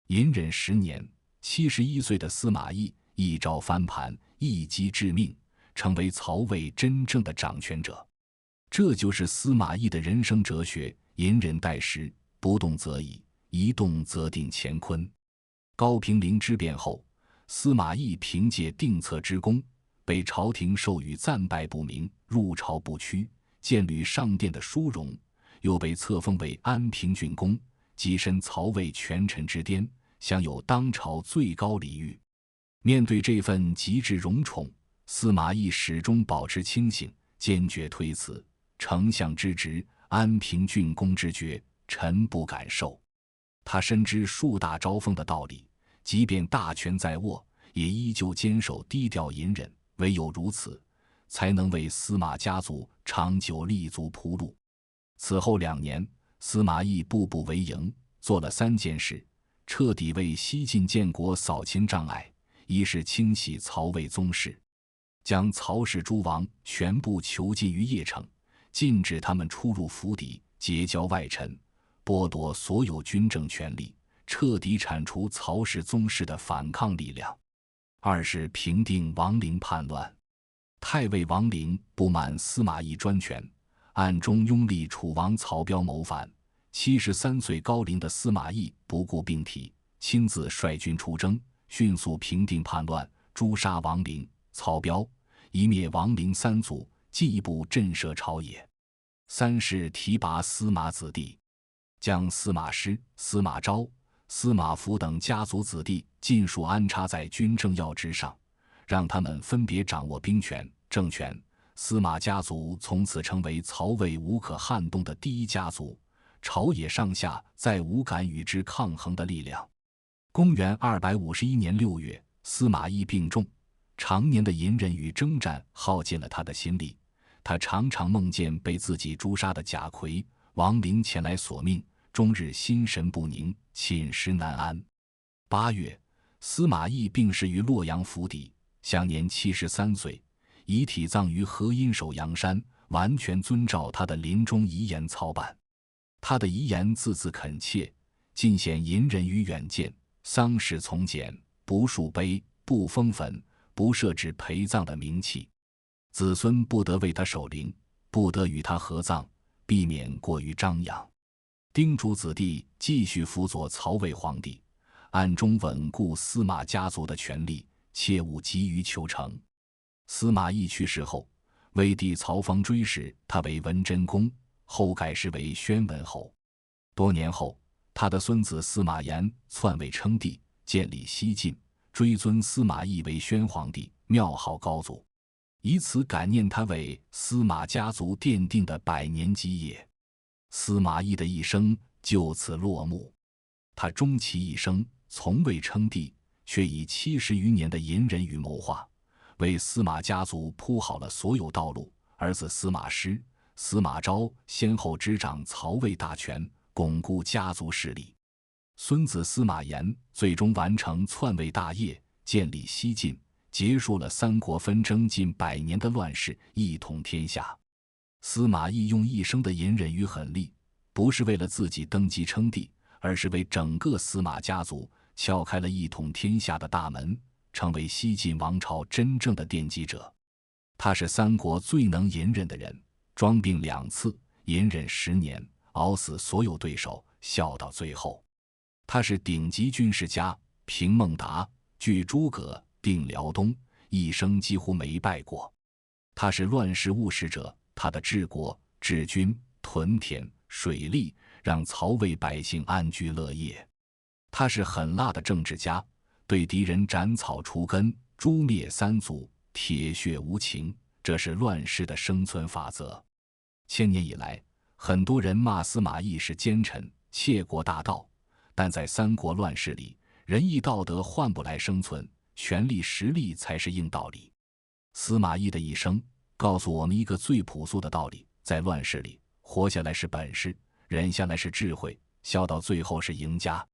隱忍10年，71歲的司馬懿一招翻盤，一擊致命，成為曹魏真正的掌權者。這就是司馬懿的人生哲學：隱忍待時，不動則已，一動則定乾坤。高平陵之變後，司馬懿憑借定策之功，被朝廷授予戰敗不明、入朝不趨、諫履上殿的殊榮，又被冊封為安平郡公，躋身曹魏權臣之巔，享有當朝最高禮遇。面對這份極致榮寵，司馬懿始終保持清醒，堅決推辭。丞相之職，安平郡公之爵，臣不敢受。他深知樹大招風的道理，即便大權在握，也依舊堅守低調隱忍。唯有如此，才能為司馬家族長久立足鋪路。此後2年，司馬懿步步為營，做了3件事，徹底為西晉建國掃清障礙。一是清洗曹魏宗室，將曹氏諸王全部囚禁於鄴城，禁止他們出入府邸，結交外臣，剝奪所有軍政權力，徹底鏟除曹氏宗室的反抗力量。二是平定王陵叛亂，太尉王陵不滿司馬懿專權，暗中擁立楚王曹彪謀反。73歲高齡的司馬懿不顧病體，親自率軍出征，迅速平定叛亂，誅殺王陵、曹彪，以滅王陵3族，進一步震懾朝野。三是提拔司馬子弟，將司馬師、司馬昭、司馬孚等家族子弟尽數安插在軍政要職上，讓他們分別掌握兵權、政權。司馬家族從此成為曹魏無可撼動的第一家族，朝野上下再無敢與之抗衡的力量。公元251年6月，司馬懿病重，常年的隱忍與征戰耗盡了他的心力，他常常夢見被自己誅殺的賈逵、王陵前來索命，終日心神不寧，寢食難安。8月，司馬懿病逝於洛陽府邸，享年73歲，遺體葬於河陰首陽山，完全遵照他的臨終遺言操辦。他的遺言字字懇切，盡顯隱忍與遠見。喪事從簡，不豎碑，不封墳，不設置陪葬的明器，子孫不得為他守靈，不得與他合葬，避免過於張揚。叮囑子弟繼續輔佐曹魏皇帝，暗中穩固司馬家族的權力，切勿急於求成。司馬懿去世後，魏帝曹芳追諡他為文真公，後改諡為宣文侯。多年後，他的孫子司馬炎篡位稱帝，建立西晉，追尊司馬懿為宣皇帝，廟號高祖，以此感念他為司馬家族奠定的100年基業。司馬懿的一生就此落幕。他終其一生從未稱帝，卻以70餘年的隱忍與謀劃，為司馬家族鋪好了所有道路。兒子司馬師、司馬昭先後執掌曹魏大權，鞏固家族勢力。孫子司馬炎最終完成篡位大業，建立西晉，結束了三國紛爭近100年的亂世，一統天下。司馬懿用一生的隱忍與狠戾，不是為了自己登基稱帝，而是為整個司馬家族撬開了一統天下的大門，成為西晉王朝真正的奠基者。他是三國最能隱忍的人，裝病2次，隱忍10年，熬死所有對手，笑到最後。他是頂級軍事家，平孟達，拒諸葛，定遼東，一生幾乎沒敗過。他是亂世務實者，他的治國、治軍、屯田、水利，讓曹魏百姓安居樂業。他是狠辣的政治家，對敵人斬草除根，誅滅3族，鐵血無情，這是亂世的生存法則。千年以來，很多人罵司馬懿是奸臣、竊國大盜，但在三國亂世裡，仁義道德換不來生存，權力實力才是硬道理。司馬懿的一生告訴我們一個最樸素的道理：在亂世裡，活下來是本事，忍下來是智慧，笑到最後是贏家。